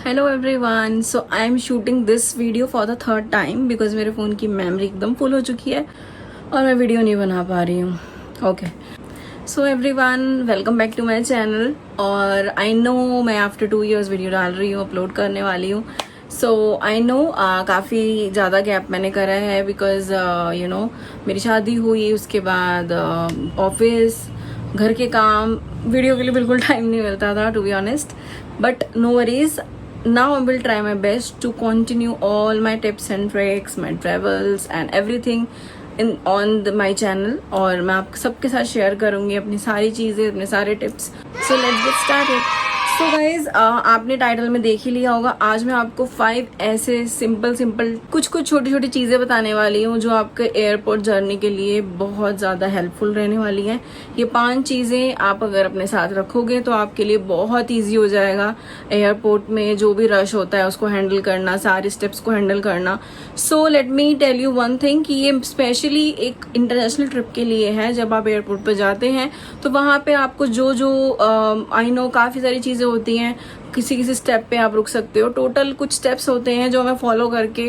Hello everyone, so I am shooting this video for the third time because मेरे phone की memory एकदम full हो चुकी है और मैं वीडियो नहीं बना पा रही हूँ. Okay, so everyone, welcome back to my channel. और आई नो मैं आफ्टर 2 years वीडियो डाल रही हूँ, अपलोड करने वाली हूँ. सो आई नो काफ़ी ज़्यादा गैप मैंने करा है बिकॉज यू नो मेरी शादी हुई, उसके बाद ऑफिस, घर के काम, वीडियो के लिए बिल्कुल टाइम नहीं मिलता था to be honest. But no worries, now I will try my best to continue all my tips and tricks, my travels and everything in on my channel. और मैं आप सबके साथ शेयर करूँगी अपनी सारी चीज़ें, अपने सारे tips. So let's get started. So guys, आपने टाइटल में देख ही लिया होगा. आज मैं आपको 5 ऐसे सिंपल कुछ छोटी छोटी चीज़ें बताने वाली हूँ जो आपके एयरपोर्ट जर्नी के लिए बहुत ज़्यादा हेल्पफुल रहने वाली हैं. ये 5 चीज़ें आप अगर अपने साथ रखोगे तो आपके लिए बहुत ईजी हो जाएगा एयरपोर्ट में जो भी रश होता है उसको हैंडल करना, सारे स्टेप्स को हैंडल करना. So let me tell you one thing कि ये स्पेशली एक इंटरनेशनल ट्रिप के लिए है. जब आप एयरपोर्ट पर जाते हैं तो वहाँ पे आपको जो आई नो काफ़ी सारी चीज़ें होती हैं, किसी स्टेप पे आप रुक सकते हो. टोटल कुछ स्टेप्स होते हैं जो हमें फॉलो करके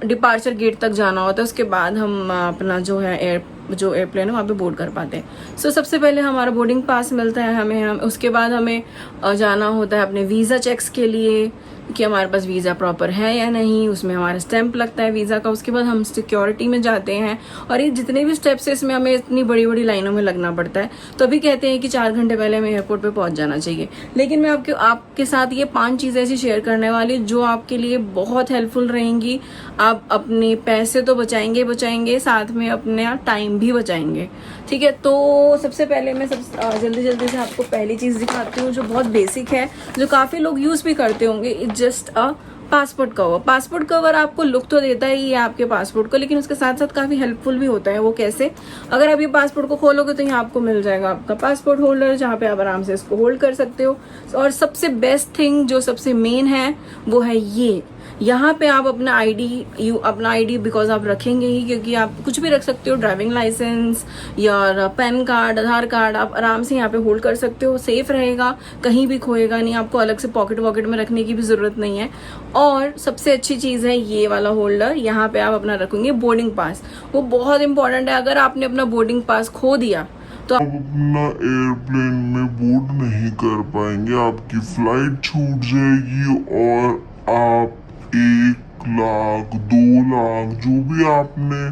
डिपार्चर गेट तक जाना होता है. उसके बाद हम अपना जो एयरप्लेन है वहाँ पे बोर्ड कर पाते हैं. सो सबसे पहले हमारा बोर्डिंग पास मिलता है हमें. उसके बाद हमें जाना होता है अपने वीज़ा चेक्स के लिए कि हमारे पास वीज़ा प्रॉपर है या नहीं. उसमें हमारा स्टैंप लगता है वीज़ा का. उसके बाद हम सिक्योरिटी में जाते हैं और ये जितने भी स्टेप्स है इसमें हमें इतनी बड़ी लाइनों में लगना पड़ता है. तो अभी कहते हैं कि 4 घंटे पहले हमें एयरपोर्ट पे पहुंच जाना चाहिए. लेकिन मैं आपके साथ ये 5 चीज़ें ऐसी शेयर करने वाली जो आपके लिए बहुत हेल्पफुल रहेंगी. आप अपने पैसे तो बचाएंगे, साथ में अपना टाइम भी बचाएंगे. ठीक है, तो सबसे पहले मैं जल्दी से आपको पहली चीज़ दिखाती हूँ जो बहुत बेसिक है, जो काफ़ी लोग यूज़ भी करते होंगे. Just a passport cover. Passport cover आपको लुक तो देता ही है आपके पासपोर्ट को, लेकिन उसके साथ साथ काफ़ी हेल्पफुल भी होता है. वो कैसे? अगर आप ये पासपोर्ट को खोलोगे तो यहाँ आपको मिल जाएगा आपका पासपोर्ट होल्डर जहाँ पे आप आराम से इसको होल्ड कर सकते हो. और सबसे बेस्ट थिंग जो सबसे मेन है वो है ये. यहाँ पे आप अपना आईडी बिकॉज आप रखेंगे ही, क्योंकि आप कुछ भी रख सकते हो, ड्राइविंग लाइसेंस या पैन कार्ड, आधार कार्ड, आप आराम से यहाँ पे होल्ड कर सकते हो. सेफ रहेगा, कहीं भी खोएगा नहीं. आपको अलग से पॉकेट में रखने की भी ज़रूरत नहीं है. और सबसे अच्छी चीज़ है ये वाला होल्डर. यहाँ पे आप अपना रखेंगे बोर्डिंग पास. वो बहुत इंपॉर्टेंट है. अगर आपने अपना बोर्डिंग पास खो दिया तो आप अपना एयरप्लेन में बोर्ड नहीं कर पाएंगे, आपकी फ्लाइट छूट जाएगी और आप 1 लाख 2 लाख जो भी आपने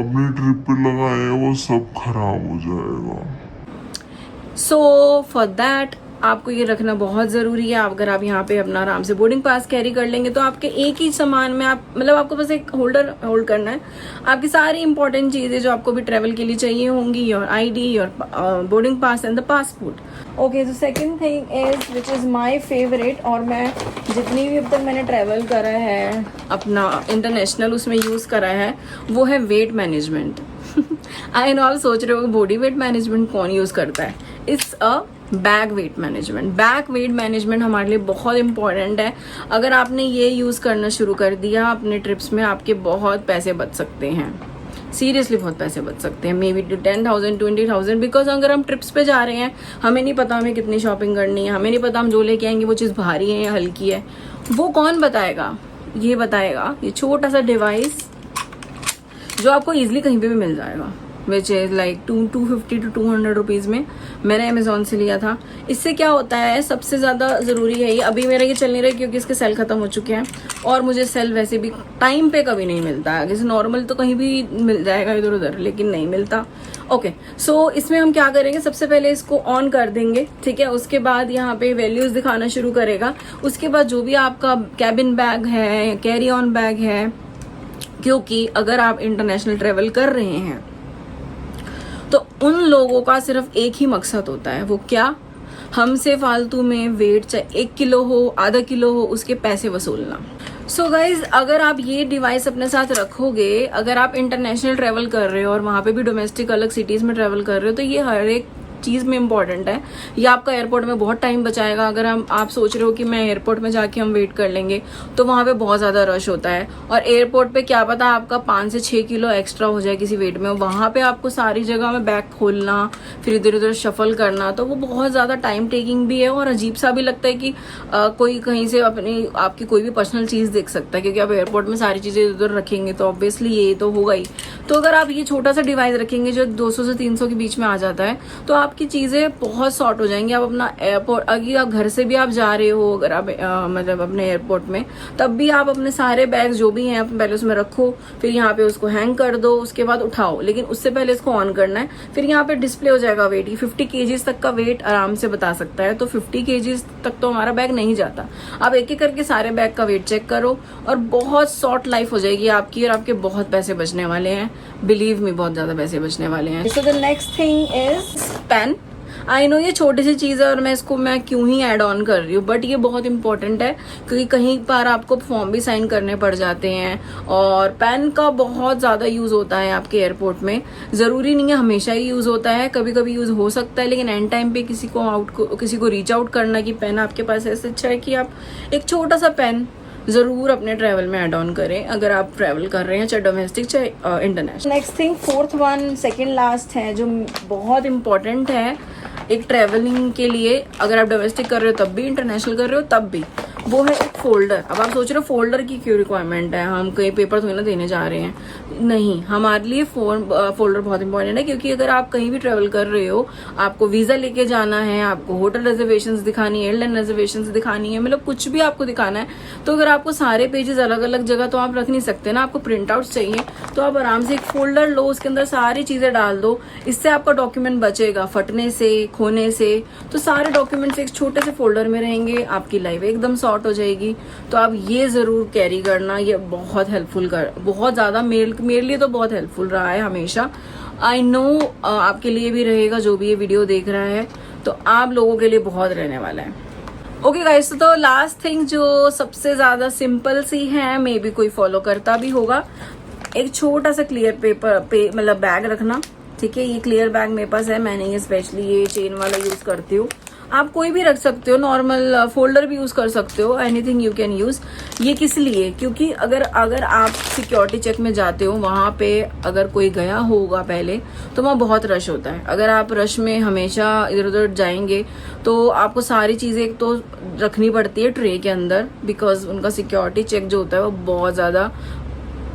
अपने ट्रिप पे लगाए हैं वो सब खराब हो जाएगा. सो फॉर दैट आपको ये रखना बहुत ज़रूरी है. अगर आप यहाँ पे अपना आराम से बोर्डिंग पास कैरी कर लेंगे तो आपके एक ही सामान में आपको बस एक होल्डर होल्ड करना है. आपकी सारी इंपॉर्टेंट चीज़ें जो आपको भी ट्रैवल के लिए चाहिए होंगी, your ID, your boarding pass and the passport. Okay, तो second thing is which is my favourite, और मैं जितनी भी अब तक मैंने ट्रैवल करा है अपना इंटरनेशनल उसमें यूज़ करा है, वो है वेट मैनेजमेंट. आई नो आप सोच रहे हो बॉडी वेट मैनेजमेंट कौन यूज़ करता है. It's a bag weight management. Bag weight management हमारे लिए बहुत इंपॉर्टेंट है. अगर आपने ये यूज़ करना शुरू कर दिया अपने ट्रिप्स में, आपके बहुत पैसे बच सकते हैं. सीरियसली बहुत पैसे बच सकते हैं. May be 10,000 20,000. बिकॉज अगर हम ट्रिप्स पे जा रहे हैं, हमें नहीं पता हमें कितनी शॉपिंग करनी है, हमें नहीं पता हम जो लेके आएंगे वो चीज़ भारी है या हल्की है. वो कौन बताएगा? ये बताएगा ये छोटा सा डिवाइस जो आपको ईजिली कहीं पे भी मिल जाएगा, which is like 250 to 200 rupees में. मैंने अमेजोन से लिया था. इससे क्या होता है, सबसे ज़्यादा ज़रूरी है ये. अभी मेरा ये चल नहीं रहा क्योंकि इसके सेल ख़त्म हो चुके हैं और मुझे सेल वैसे भी टाइम पे कभी नहीं मिलता है. जैसे नॉर्मल तो कहीं भी मिल जाएगा इधर उधर, लेकिन नहीं मिलता. ओके, सो इसमें हम क्या करेंगे, सबसे पहले इसको ऑन कर देंगे. ठीक है, उसके बाद यहाँ पे वैल्यूज़ दिखाना शुरू करेगा. उसके बाद जो भी आपका कैबिन बैग है, कैरी ऑन बैग है, क्योंकि अगर आप इंटरनेशनल ट्रेवल कर रहे हैं तो उन लोगों का सिर्फ एक ही मकसद होता है. वो क्या? हमसे फालतू में वेट, चाहे 1 किलो हो, आधा किलो हो, उसके पैसे वसूलना. सो गाइज, अगर आप ये डिवाइस अपने साथ रखोगे, अगर आप इंटरनेशनल ट्रैवल कर रहे हो और वहाँ पे भी डोमेस्टिक अलग सिटीज़ में ट्रैवल कर रहे हो, तो ये हर एक चीज़ में इंपॉर्टेंट है। ये आपका एयरपोर्ट में बहुत टाइम बचाएगा। अगर आप सोच रहे हो कि मैं एयरपोर्ट में जाके हम वेट कर लेंगे, तो वहाँ पे बहुत ज़्यादा रश होता है, और एयरपोर्ट पे क्या पता आपका 5 से 6 किलो एक्स्ट्रा हो जाए किसी वेट में। वहाँ पे आपको सारी जगह में बैग खोलना, फिर इधर उधर शफल करना, तो वो बहुत ज़्यादा टाइम टेकिंग भी है, और अजीब सा भी लगता है कि कोई कहीं से आपकी कोई भी पर्सनल चीज़ देख सकता है, क्योंकि आप एयरपोर्ट में सारी चीज़ें इधर रखेंगे तो ऑब्वियसली ये तो होगा ही। तो अगर आप ये छोटा सा डिवाइस रखेंगे जो 200 से 300 के बीच में आ जाता है, तो आपकी चीज़ें बहुत शॉर्ट हो जाएंगी। आप अपना एयरपोर्ट, अगर आप घर से भी आप जा रहे हो, अगर आप मतलब अपने एयरपोर्ट में, तब भी आप अपने सारे बैग जो भी हैं पहले उसमें रखो, फिर यहाँ पे उसको हैंग कर दो, उसके बाद उठाओ, लेकिन उससे पहले इसको ऑन करना है। फिर यहाँ पे डिस्प्ले हो जाएगा वेट, 50 kg तक का वेट आराम से बता सकता है। तो 50 kg तक तो हमारा बैग नहीं जाता। आप एक एक करके सारे बैग का वेट चेक करो, और बहुत शॉर्ट लाइफ हो जाएगी आपकी, और आपके बहुत पैसे बचने वाले हैं। बिलीव मी, बहुत ज्यादा पैसे बचने वाले हैं। So the next thing is pen. I know ये छोटी सी चीज़ है और मैं क्यों ही ऐड ऑन कर रही हूँ, बट ये बहुत इंपॉर्टेंट है, क्योंकि कहीं पर आपको फॉर्म भी साइन करने पड़ जाते हैं, और पेन का बहुत ज़्यादा यूज़ होता है आपके एयरपोर्ट में। ज़रूरी नहीं है हमेशा ही यूज़ होता है, कभी कभी यूज़ हो सकता है, लेकिन एंड टाइम पे किसी को रीच आउट करना कि पेन आपके पास है, इससे अच्छा है कि आप एक छोटा सा पेन ज़रूर अपने ट्रैवल में ऐड ऑन करें, अगर आप ट्रैवल कर रहे हैं, चाहे डोमेस्टिक चाहे international. Next thing, fourth one, second last है जो बहुत इंपॉर्टेंट है एक ट्रैवलिंग के लिए। अगर आप डोमेस्टिक कर रहे हो तब भी, इंटरनेशनल कर रहे हो तब भी, वो है एक फोल्डर। अब आप सोच रहे हो फोल्डर की क्यों रिक्वायरमेंट है, हम कहीं पेपर थोड़ी ना देने जा रहे हैं। नहीं, हमारे लिए फोल्डर बहुत इंपॉर्टेंट है, क्योंकि अगर आप कहीं भी ट्रैवल कर रहे हो, आपको वीज़ा लेके जाना है, आपको होटल रिजर्वेशंस दिखानी है, एयरलाइन रिजर्वेशंस दिखानी है, मतलब कुछ भी आपको दिखाना है, तो अगर आपको सारे पेजेस अलग अलग जगह तो आप रख नहीं सकते ना, आपको प्रिंट आउट चाहिए, तो आप आराम से एक फोल्डर लो, उसके अंदर सारी चीज़ें डाल दो। इससे आपका डॉक्यूमेंट बचेगा फटने से, खोने से। तो सारे डॉक्यूमेंट्स एक छोटे से फोल्डर में रहेंगे, आपकी लाइफ एकदम सॉर्ट हो जाएगी। तो आप ये ज़रूर कैरी करना, ये बहुत हेल्पफुल बहुत ज़्यादा मेरे लिए तो बहुत हेल्पफुल रहा है हमेशा। आई नो आपके लिए भी रहेगा, जो भी ये वीडियो देख रहा है, तो आप लोगों के लिए बहुत रहने वाला है। ओके गाइस, तो लास्ट थिंग जो सबसे ज़्यादा सिंपल सी है, मे बी कोई फॉलो करता भी होगा, एक छोटा सा क्लियर पेपर मतलब बैग रखना। ठीक है, ये क्लियर बैग मेरे पास है, मैंने ये स्पेशली ये चेन वाला यूज़ करती हूँ। आप कोई भी रख सकते हो, नॉर्मल फोल्डर भी यूज़ कर सकते हो, एनीथिंग यू कैन यूज़। ये किस लिए, क्योंकि अगर आप सिक्योरिटी चेक में जाते हो, वहाँ पे अगर कोई गया होगा पहले, तो वहाँ बहुत रश होता है। अगर आप रश में हमेशा इधर उधर जाएंगे, तो आपको सारी चीज़ें एक तो रखनी पड़ती है ट्रे के अंदर, बिकॉज उनका सिक्योरिटी चेक जो होता है वो बहुत ज़्यादा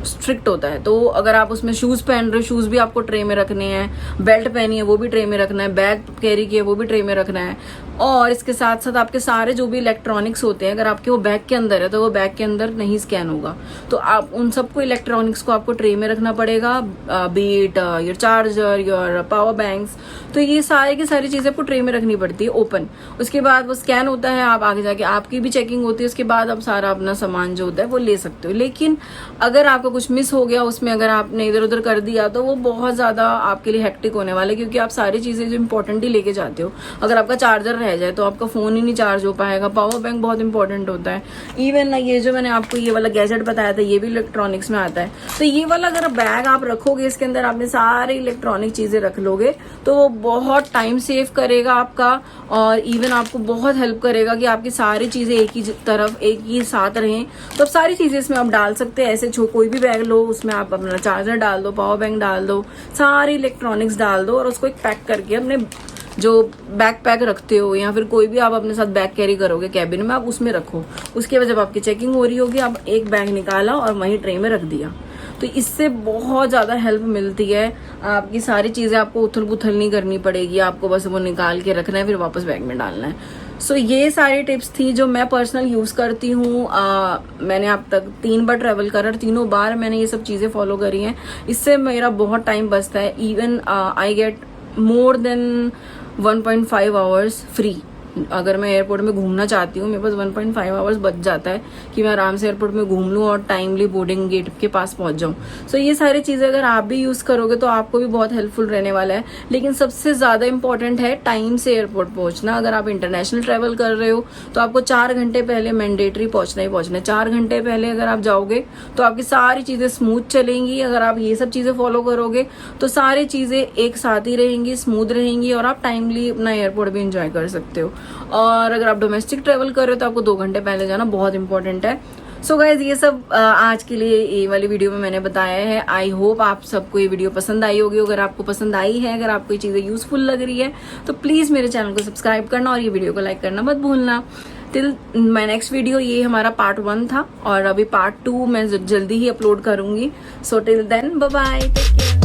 स्ट्रिक्ट होता है। तो अगर आप उसमें शूज़ पहन रहे हो, शूज़ भी आपको ट्रे में रखने हैं, बेल्ट पहनी है वो भी ट्रे में रखना है, बैग कैरी किया वो भी ट्रे में रखना है, और इसके साथ साथ आपके सारे जो भी इलेक्ट्रॉनिक्स होते हैं, अगर आपके वो बैग के अंदर है तो वो बैग के अंदर नहीं स्कैन होगा, तो आप उन सबको इलेक्ट्रॉनिक्स को आपको ट्रे में रखना पड़ेगा, be it your charger, your power banks. तो ये सारी की सारी चीज़ें आपको ट्रे में रखनी पड़ती है ओपन। उसके बाद वो स्कैन होता है, आप आगे जाके आपकी भी चेकिंग होती है, उसके बाद आप सारा अपना सामान जो होता है वो ले सकते हो। लेकिन अगर आपको कुछ मिस हो गया उसमें, अगर आपने इधर उधर कर दिया, तो वो बहुत ज़्यादा आपके लिए हेक्टिक होने वाला है, क्योंकि आप सारी चीज़ें जो इंपॉर्टेंट ही लेके जाते हो। अगर आपका चार्जर रह जाए तो आपका फ़ोन ही नहीं चार्ज हो पाएगा, पावर बैंक बहुत इंपॉर्टेंट होता है। इवन ये जो मैंने आपको ये वाला गैजेट बताया था, ये भी इलेक्ट्रॉनिक्स में आता है। तो ये वाला अगर बैग आप रखोगे, इसके अंदर आपने सारी इलेक्ट्रॉनिक चीज़ें रख लोगे, तो वो बहुत टाइम सेव करेगा आपका, और इवन आपको बहुत हेल्प करेगा कि आपकी सारी चीज़ें एक ही तरफ एक ही साथ रहें। तो अब सारी चीज़ें इसमें आप डाल सकते हैं, ऐसे कोई भी बैग लो, उसमें आप अपना चार्जर डाल दो, पावर बैंक डाल दो, सारी इलेक्ट्रॉनिक्स डाल दो, और उसको एक पैक करके अपने जो बैक पैक रखते हो, या फिर कोई भी आप अपने साथ बैग कैरी करोगे कैबिन में, आप उसमें रखो। उसके बाद जब आपकी चेकिंग हो रही होगी, आप एक बैग निकाला और वहीं ट्रे में रख दिया। तो इससे बहुत ज़्यादा हेल्प मिलती है, आपकी सारी चीज़ें आपको उथल पुथल नहीं करनी पड़ेगी, आपको बस वो निकाल के रखना है, फिर वापस बैग में डालना है। सो ये सारी टिप्स थी जो मैं पर्सनल यूज़ करती हूँ। मैंने अब तक 3 बार ट्रैवल करा, 3 बार मैंने ये सब चीज़ें फॉलो करी हैं। इससे मेरा बहुत टाइम बचता है। Even I get more than 1.5 hours free अगर मैं एयरपोर्ट में घूमना चाहती हूँ, मेरे पास 1.5 आवर्स बच जाता है कि मैं आराम से एयरपोर्ट में घूम लूँ और टाइमली बोर्डिंग गेट के पास पहुंच जाऊँ। सो ये सारी चीज़ें अगर आप भी यूज़ करोगे तो आपको भी बहुत हेल्पफुल रहने वाला है। लेकिन सबसे ज़्यादा इंपॉर्टेंट है टाइम से एयरपोर्ट पहुंचना। अगर आप इंटरनेशनल ट्रैवल कर रहे हो तो आपको 4 घंटे पहले मैंडेटरी पहुंचना ही पहुंचना है। 4 घंटे पहले अगर आप जाओगे तो आपकी सारी चीज़ें स्मूथ चलेंगी। अगर आप ये सब चीज़ें फॉलो करोगे तो सारी चीज़ें एक साथ ही रहेंगी, स्मूथ रहेंगी और आप टाइमली अपना एयरपोर्ट भी इंजॉय कर सकते हो। और अगर आप डोमेस्टिक ट्रैवल कर रहे हो तो आपको 2 घंटे पहले जाना बहुत इंपॉर्टेंट है। सो गाइज ये सब आज के लिए ये वाली वीडियो में मैंने बताया है। आई होप आप सबको ये वीडियो पसंद आई होगी। अगर आपको पसंद आई है, अगर आपको ये चीज़ें यूजफुल लग रही है तो प्लीज़ मेरे चैनल को सब्सक्राइब करना और ये वीडियो को लाइक करना मत भूलना। टिल माय नेक्स्ट वीडियो, ये हमारा पार्ट 1 था और अभी पार्ट 2 मैं जल्दी ही अपलोड करूंगी। So till then bye bye, take care.